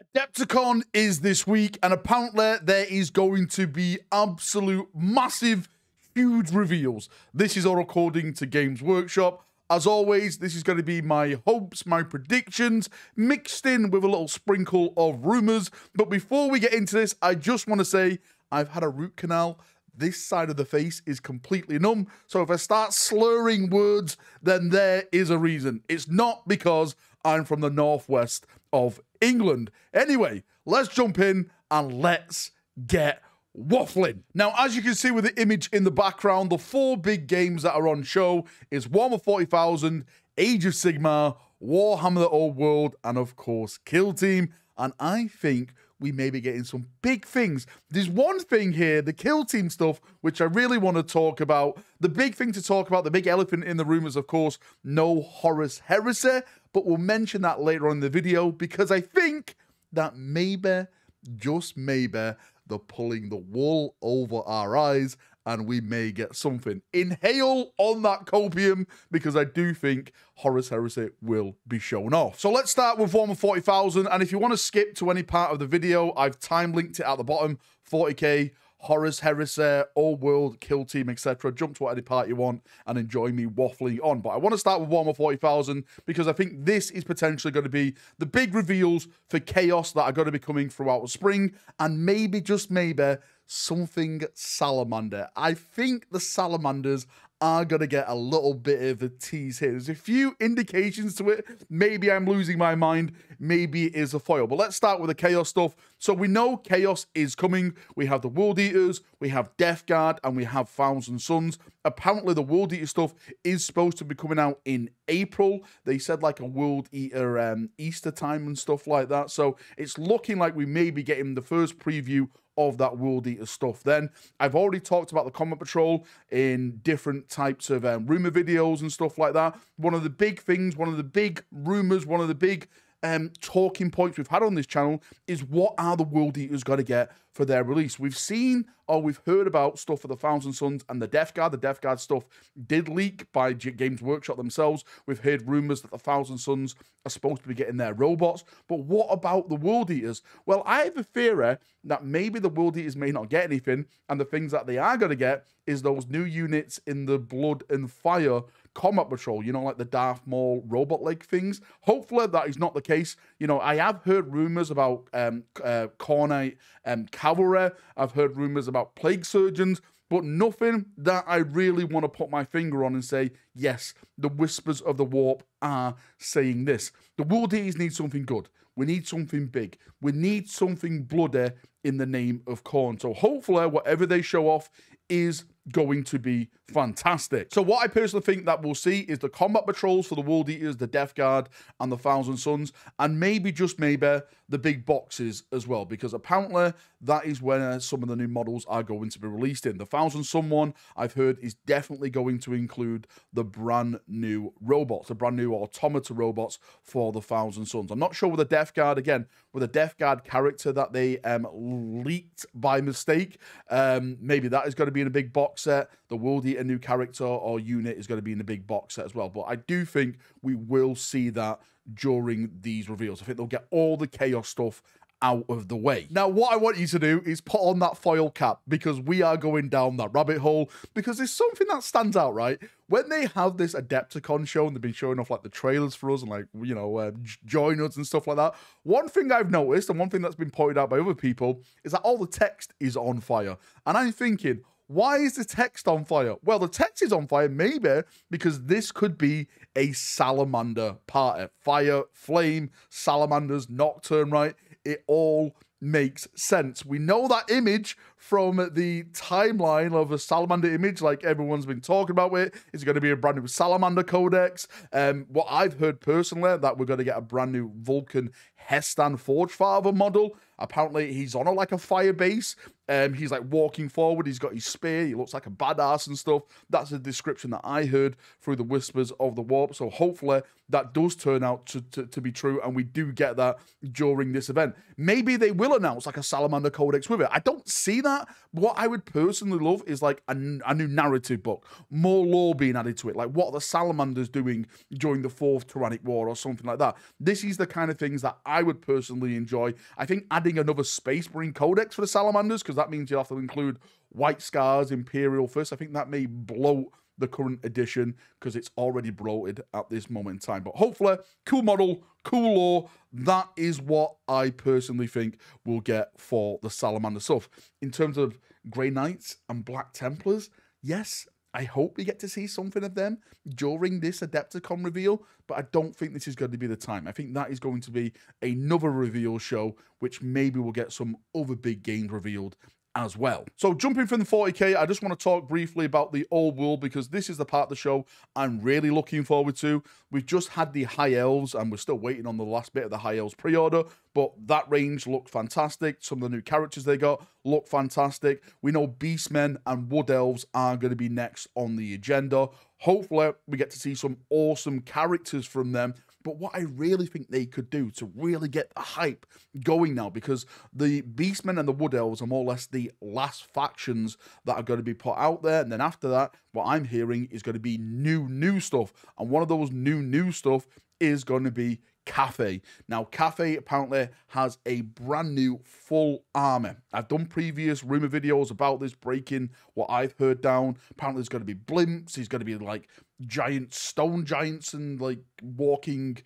Adepticon is this week, and apparently there is going to be absolute massive, huge reveals. This is all according to Games Workshop. As always, this is going to be my hopes, my predictions, mixed in with a little sprinkle of rumours. But before we get into this, I just want to say I've had a root canal. This side of the face is completely numb. So if I start slurring words, then there is a reason. It's not because I'm from the northwest of England. Anyway, let's jump in and let's get waffling. Now, as you can see with the image in the background, the four big games that are on show is Warhammer 40,000, Age of Sigmar, Warhammer the Old World, and of course, Kill Team. And I think we may be getting some big things. There's one thing here, the Kill Team stuff, which I really want to talk about. The big thing to talk about, the big elephant in the room is, of course, no Horus Heresy, but we'll mention that later on in the video because I think that maybe, just maybe, they're pulling the wool over our eyes and we may get something. Inhale on that copium because I do think Horus Heresy will be shown off. So let's start with Warhammer 40,000, and if you want to skip to any part of the video, I've time linked it at the bottom. 40k, Horus Heresy, Old World, Kill Team, etc. Jump to any part you want and enjoy me waffling on. But I want to start with Warhammer 40,000 because I think this is potentially going to be the big reveals for Chaos that are going to be coming throughout the spring, and maybe, just maybe, something Salamander. I think the Salamanders are going to get a little bit of a tease here. There's a few indications to it. Maybe I'm losing my mind. Maybe it is a foil. But let's start with the Chaos stuff. So we know Chaos is coming. We have the World Eaters, we have Death Guard, and we have Thousand Suns. Apparently the World Eater stuff is supposed to be coming out in April. They said like a World Eater Easter time and stuff like that. So it's looking like we may be getting the first preview of that World Eater stuff. Then I've already talked about the Combat Patrol in different types of rumor videos and stuff like that. One of the big things, one of the big rumors, one of the big talking points we've had on this channel is what are the World Eaters got to get for their release. We've seen or we've heard about stuff for the Thousand Suns and the Death Guard. The Death Guard stuff did leak by Games Workshop themselves. We've heard rumors that the Thousand Suns are supposed to be getting their robots. But what about the World Eaters? Well, I have a theory that maybe the World Eaters may not get anything, and the things that they are going to get is those new units in the Blood and Fire Combat Patrol, you know, like the Darth Maul robot leg things. Hopefully that is not the case. You know, I have heard rumors about Cornite Cavalry. I've heard rumors about Plague Surgeons, but nothing that I really want to put my finger on and say, yes, the whispers of the warp are saying this. The World Eaters need something good. We need something big. We need something bloody in the name of Khorne. So hopefully whatever they show off is going to be fantastic. So what I personally think that we'll see is the Combat Patrols for the World Eaters, the Death Guard, and the Thousand Suns, and maybe, just maybe, the big boxes as well, because apparently that is when some of the new models are going to be released in. The Thousand Sun one, I've heard, is definitely going to include the brand new robots, the brand new automata robots for the Thousand Suns. I'm not sure with the Death Guard, again, with the Death Guard character that they leaked by mistake, maybe that is going to be in a big box set. The World Eater new character or unit is going to be in the big box set as well. But I do think we will see that during these reveals. I think they'll get all the Chaos stuff out of the way. Now, what I want you to do is put on that foil cap because we are going down that rabbit hole, because there's something that stands out, right? When they have this Adepticon show and they've been showing off like the trailers for us and like, you know, join us and stuff like that. One thing I've noticed and one thing that's been pointed out by other people is that all the text is on fire. And I'm thinking, why is the text on fire? Well, the text is on fire maybe because this could be a salamander party. Fire, flame, salamanders, nocturne, right? It all makes sense. We know that image from the timeline of a salamander image, like everyone's been talking about it. Is going to be a brand new salamander codex. What I've heard personally, that we're going to get a brand new Vulcan Hestan Forgefather model. Apparently he's on like a fire base. He's like walking forward. He's got his spear. He looks like a badass and stuff. That's the description that I heard through the whispers of the warp. So hopefully that does turn out to be true, and we do get that during this event. Maybe they will announce like a Salamander Codex with it. I don't see that that, what I would personally love is like a new narrative book, more lore being added to it. Like, what are the salamanders doing during the Fourth Tyrannic War or something like that? This is the kind of things that I would personally enjoy. I think adding another Space Marine Codex for the salamanders, because that means you have to include White Scars, Imperial Fist. I think that may bloat the current edition because it's already bloated at this moment in time. But hopefully, cool model, cool lore. That is what I personally think we'll get for the salamander stuff. In terms of Grey Knights and Black Templars, yes, I hope we get to see something of them during this Adepticon reveal, but I don't think this is going to be the time. I think that is going to be another reveal show, which maybe we'll get some other big games revealed as well. So jumping from the 40k, I just want to talk briefly about the old world, because this is the part of the show I'm really looking forward to. We've just had the High Elves, and we're still waiting on the last bit of the High Elves pre-order, but that range looked fantastic. Some of the new characters they got look fantastic. We know Beastmen and Wood Elves are going to be next on the agenda. Hopefully, we get to see some awesome characters from them. But what I really think they could do to really get the hype going now, because the Beastmen and the Wood Elves are more or less the last factions that are going to be put out there. And then after that, what I'm hearing is going to be new stuff. And one of those new stuff is going to be Cafe. Now, Cafe apparently has a brand new full armor. I've done previous rumor videos about this, breaking what I've heard down. Apparently there's going to be blimps. He's going to be like giant stone giants and like walking,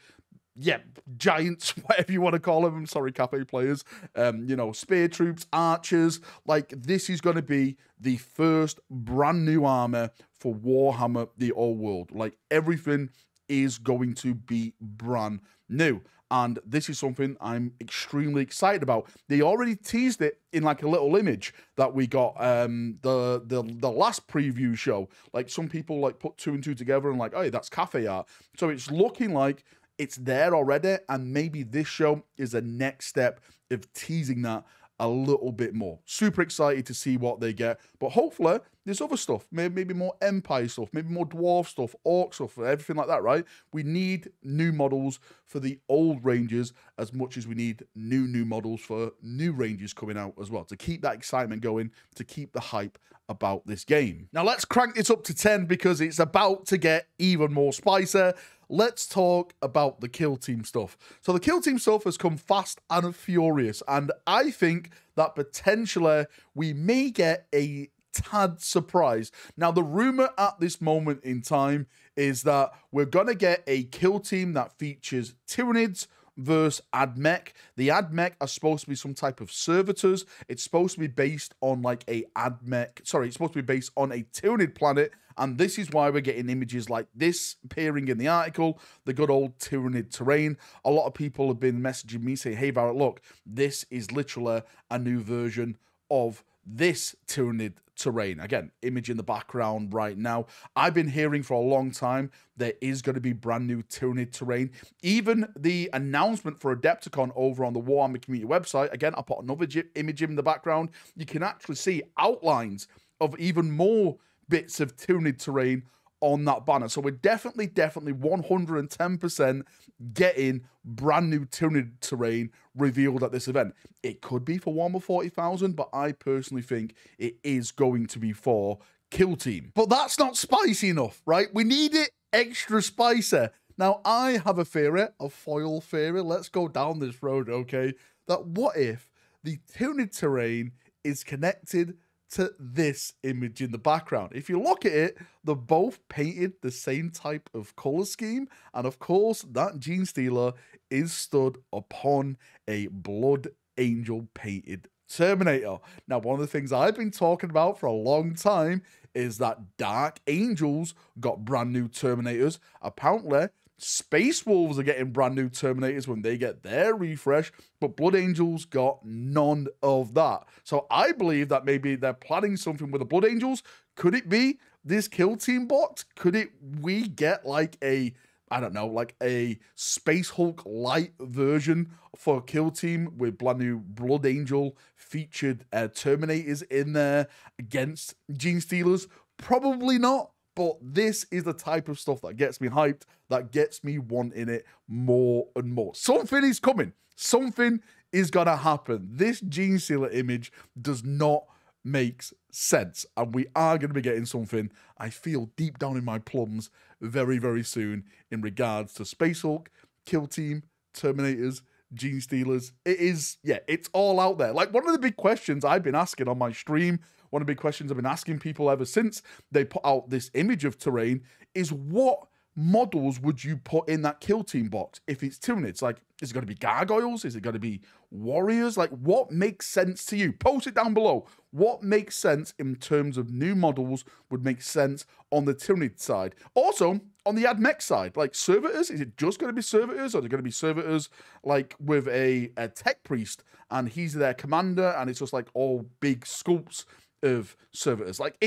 yeah, giants, whatever you want to call them. I'm sorry, Cafe players. You know, spear troops, archers. Like, this is going to be the first brand new armor for Warhammer, the old world. Like, everything is going to be brand new, and this is something I'm extremely excited about. They already teased it in like a little image that we got the last preview show. Like, some people like put 2 and 2 together and like, oh, that's Cafe art. So it's looking like it's there already, and maybe this show is a next step of teasing that a little bit more. Super excited to see what they get, but hopefully there's other stuff, maybe more Empire stuff, maybe more Dwarf stuff, Orc stuff, everything like that, right? We need new models for the old ranges as much as we need new models for new ranges coming out as well, to keep that excitement going, to keep the hype about this game. Now let's crank this up to 10 because it's about to get even more spicy. Let's talk about the Kill Team stuff. So the Kill Team stuff has come fast and furious, and I think that potentially we may get a tad surprise. Now, the rumor at this moment in time is that we're going to get a Kill Team that features Tyranids versus Admech. The Admech are supposed to be some type of servitors. It's supposed to be based on like a Admech, sorry, it's supposed to be based on a Tyranid planet, and this is why we're getting images like this appearing in the article, the good old Tyranid terrain. A lot of people have been messaging me saying, hey, Valrak, look, this is literally a new version of this Tyranid terrain. Again, image in the background right now. I've been hearing for a long time there is going to be brand new Tyranid terrain. Even the announcement for Adepticon over on the Warhammer community website, again, I'll put another image in the background. You can actually see outlines of even more bits of Tyranid terrain on that banner. So we're definitely 110% getting brand new Tyranid terrain revealed at this event. It could be for Warhammer 40,000, but I personally think it is going to be for Kill Team. But that's not spicy enough, right? We need it extra spicy. Now, I have a theory, a foil theory. Let's go down this road, okay? That what if the Tyranid terrain is connected to this image in the background? If you look at it, they're both painted the same type of color scheme, and of course that Gene Stealer is stood upon a Blood Angel painted Terminator. Now, one of the things I've been talking about for a long time is that Dark Angels got brand new Terminators. Apparently Space Wolves are getting brand new Terminators when they get their refresh, but Blood Angels got none of that. So I believe that maybe they're planning something with the Blood Angels. Could it be this Kill Team box? Could we get like a, I don't know, like a Space Hulk light version for Kill Team with brand new Blood Angel featured Terminators in there against Gene Stealers? Probably not. But this is the type of stuff that gets me hyped, that gets me wanting it more and more. Something is coming. Something is going to happen. This Gene Stealer image does not makes sense. And we are going to be getting something, I feel deep down in my plums, very, very soon in regards to Space Hulk, Kill Team, Terminators, Gene Stealers. It is, yeah, it's all out there. Like, one of the big questions I've been asking on my stream, one of the big questions I've been asking people ever since they put out this image of terrain is, what models would you put in that Kill Team box if it's Tyranids? Like, is it going to be gargoyles? Is it going to be warriors? Like, what makes sense to you? Post it down below. What makes sense in terms of new models would make sense on the Tyranid side? Also, on the Admech side, like servitors, is it just going to be servitors, or are there going to be servitors like with a tech priest and he's their commander and it's just like all big sculpts of servitors? Like,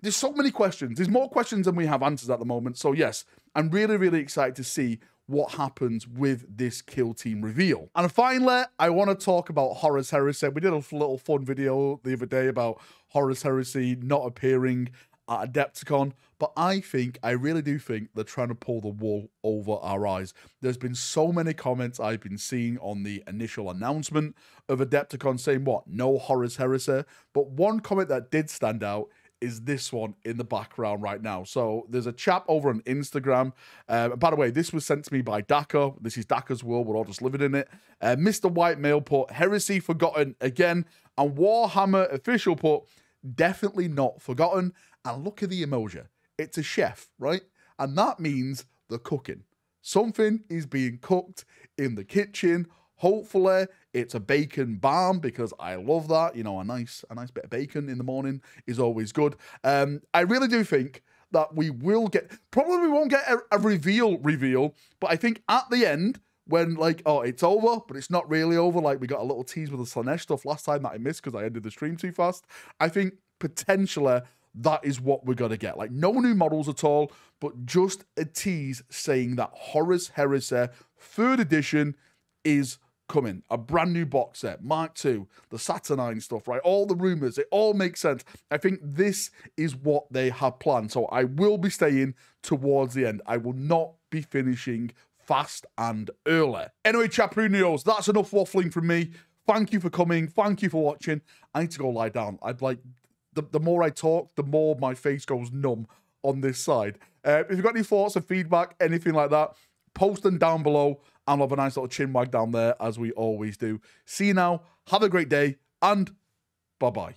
there's so many questions. There's more questions than we have answers at the moment. So yes, I'm really, really excited to see what happens with this Kill Team reveal. And finally, I want to talk about Horus Heresy. We did a little fun video the other day about Horus Heresy not appearing at Adepticon, but I really do think they're trying to pull the wool over our eyes. There's been so many comments I've been seeing on the initial announcement of Adepticon saying, what, no Horus Heresy? But one comment that did stand out is this one in the background right now. So there's a chap over on Instagram. By the way, this was sent to me by Daka. This is Daka's world. We're all just living in it. Mr. White Male put, Heresy forgotten again. And Warhammer official put, definitely not forgotten. And look at the emoji. It's a chef, right? And that means the cooking. Something is being cooked in the kitchen. Hopefully, it's a bacon barm, because I love that. You know, a nice bit of bacon in the morning is always good. I really do think that we will get, probably we won't get a reveal, but I think at the end, when like, oh, it's over, but it's not really over. Like, we got a little tease with the Slanesh stuff last time that I missed because I ended the stream too fast. I think potentially that is what we're going to get. Like, no new models at all, but just a tease saying that Horus Heresy 3rd edition is coming. A brand new box set, Mark II, the Saturnine stuff, right? All the rumors, it all makes sense. I think this is what they have planned. So I will be staying towards the end. I will not be finishing fast and early. Anyway, Chaprunios, that's enough waffling from me. Thank you for coming. Thank you for watching. I need to go lie down. I'd like, the more I talk, the more my face goes numb on this side. If you've got any thoughts or feedback, anything like that, post them down below. And I'll have a nice little chin wag down there, as we always do. See you now. Have a great day, and bye-bye.